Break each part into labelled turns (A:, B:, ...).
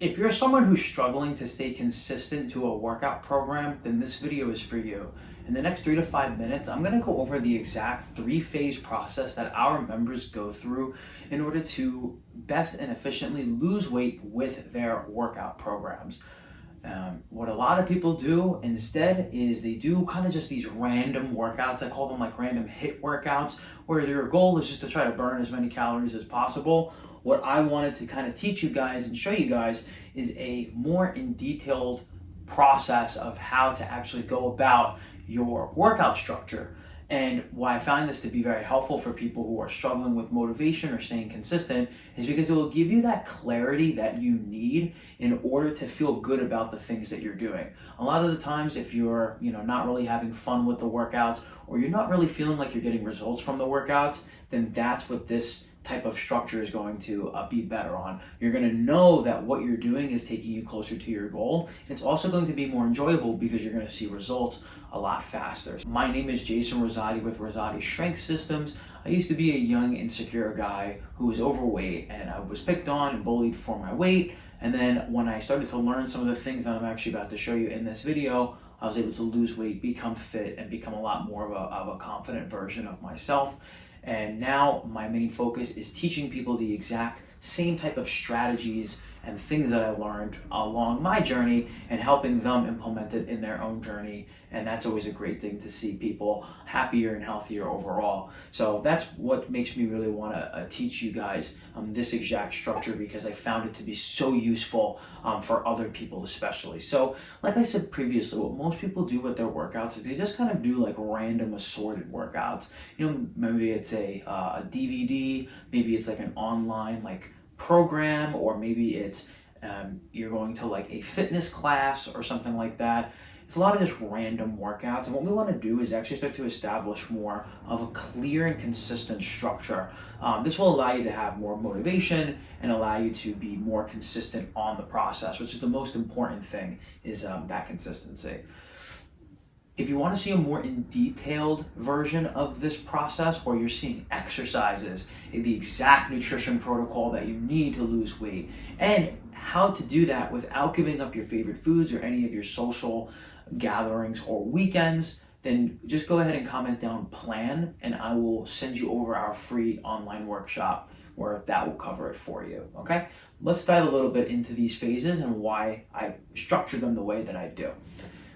A: If you're someone who's struggling to stay consistent to a workout program, then this video is for you. In the next 3 to 5 minutes, I'm going to go over the exact three-phase process that our members go through in order to best and efficiently lose weight with their workout programs. What a lot of people do instead is they do kind of just these random workouts. I call them like random HIIT workouts, where their goal is just to try to burn as many calories as possible. What I wanted to kind of teach you guys and show you guys is a more in detailed process of how to actually go about your workout structure. And why I find this to be very helpful for people who are struggling with motivation or staying consistent is because it will give you that clarity that you need in order to feel good about the things that you're doing. A lot of the times, if you're not really having fun with the workouts, or you're not really feeling like you're getting results from the workouts, then that's what this type of structure is going to be better on. You're going to know that what you're doing is taking you closer to your goal. It's also going to be more enjoyable because you're going to see results a lot faster. My name is Jason Rosati with Rosati Strength Systems. I used to be a young, insecure guy who was overweight, and I was picked on and bullied for my weight. And then when I started to learn some of the things that I'm actually about to show you in this video, I was able to lose weight, become fit, and become a lot more of a confident version of myself. And now my main focus is teaching people the exact same type of strategies and things that I learned along my journey and helping them implement it in their own journey. And that's always a great thing to see people happier and healthier overall. So that's what makes me really want to teach you guys this exact structure, because I found it to be so useful for other people especially. So like I said previously, what most people do with their workouts is they just kind of do like random assorted workouts. Maybe it's a DVD, maybe it's like an online like program, or maybe it's you're going to like a fitness class or something like that. It's a lot of just random workouts, and what we want to do is actually start to establish more of a clear and consistent structure. This will allow you to have more motivation and allow you to be more consistent on the process, which is the most important thing, is that consistency. If you want to see a more in detailed version of this process, where you're seeing exercises, the exact nutrition protocol that you need to lose weight, and how to do that without giving up your favorite foods or any of your social gatherings or weekends, then just go ahead and comment down plan, and I will send you over our free online workshop where that will cover it for you. Okay, let's dive a little bit into these phases and why I structure them the way that I do.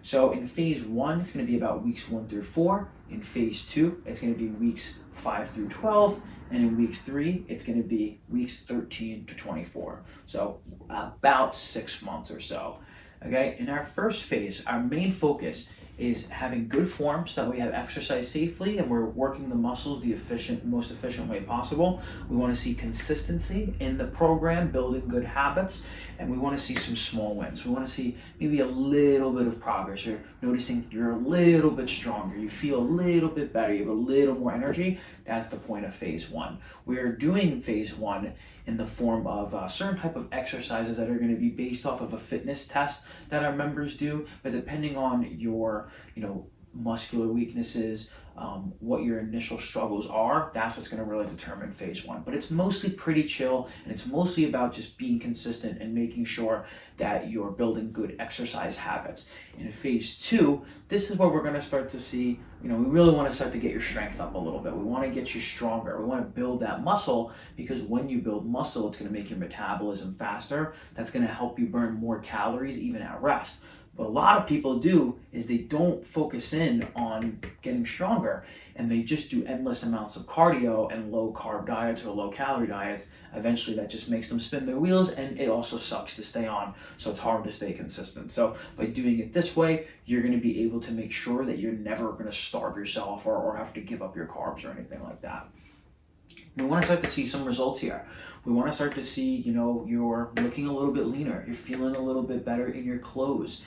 A: So in phase 1, it's going to be about weeks 1 through 4. In phase 2, it's going to be weeks 5 through 12. And in weeks 3, it's going to be weeks 13 to 24. So about 6 months or so. Okay, in our first phase, our main focus is having good form so that we have exercise safely and we're working the muscles the most efficient way possible. We want to see consistency in the program, building good habits, and we want to see some small wins. We want to see maybe a little bit of progress. You're noticing you're a little bit stronger, you feel a little bit better, you have a little more energy. That's the point of phase 1. We're doing phase 1 in the form of certain type of exercises that are going to be based off of a fitness test that our members do, but depending on your muscular weaknesses, what your initial struggles are, that's what's going to really determine phase 1. But it's mostly pretty chill, and it's mostly about just being consistent and making sure that you're building good exercise habits. In phase 2, this is where we're going to start to see, we really want to start to get your strength up a little bit. We want to get you stronger. We want to build that muscle, because when you build muscle, it's going to make your metabolism faster. That's going to help you burn more calories even at rest. What a lot of people do is they don't focus in on getting stronger, and they just do endless amounts of cardio and low carb diets or low calorie diets. Eventually that just makes them spin their wheels, and it also sucks to stay on, so it's hard to stay consistent. So by doing it this way, you're going to be able to make sure that you're never going to starve yourself or have to give up your carbs or anything like that. We want to start to see some results here. We want to start to see, you're looking a little bit leaner. You're feeling a little bit better in your clothes.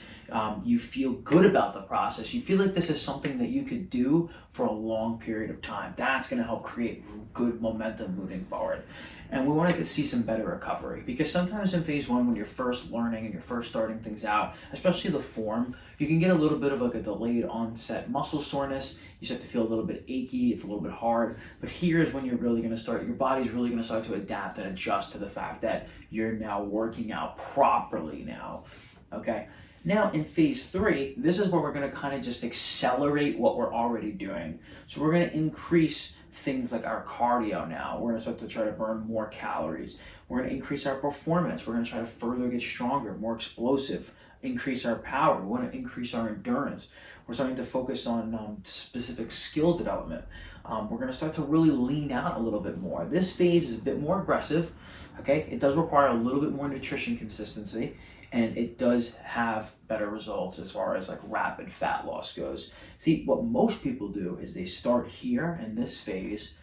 A: You feel good about the process. You feel like this is something that you could do for a long period of time. That's going to help create good momentum moving forward. And we want to see some better recovery, because sometimes in phase 1, when you're first learning and you're first starting things out, especially the form, you can get a little bit of like a delayed onset muscle soreness. You start to feel a little bit achy, it's a little bit hard. But here is when you're really going to start, your body's really going to start to adapt and adjust to the fact that you're now working out properly now. Okay. Now in phase 3, this is where we're going to kind of just accelerate what we're already doing. So we're going to increase things like our cardio now. We're going to start to try to burn more calories. We're going to increase our performance. We're going to try to further get stronger, more explosive, increase our power. We want to increase our endurance. We're starting to focus on specific skill development. We're going to start to really lean out a little bit more. This phase is a bit more aggressive. Okay, it does require a little bit more nutrition consistency, and it does have better results as far as like rapid fat loss goes. See, what most people do is they start here in this phase.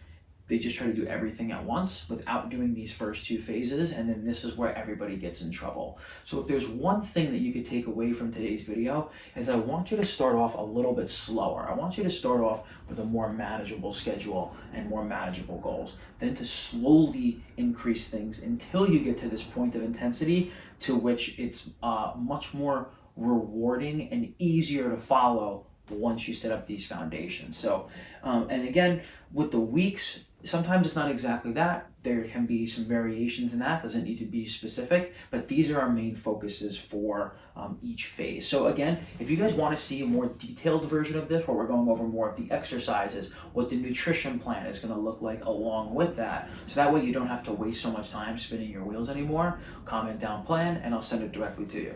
A: They just try to do everything at once without doing these first 2 phases, and then this is where everybody gets in trouble. So if there's one thing that you could take away from today's video, is I want you to start off a little bit slower. I want you to start off with a more manageable schedule and more manageable goals, then to slowly increase things until you get to this point of intensity to which it's much more rewarding and easier to follow once you set up these foundations. So, and again, with the weeks, sometimes it's not exactly that. There can be some variations in that, doesn't need to be specific, but these are our main focuses for each phase. So again, if you guys want to see a more detailed version of this, where we're going over more of the exercises, what the nutrition plan is going to look like along with that, so that way you don't have to waste so much time spinning your wheels anymore, comment down plan and I'll send it directly to you.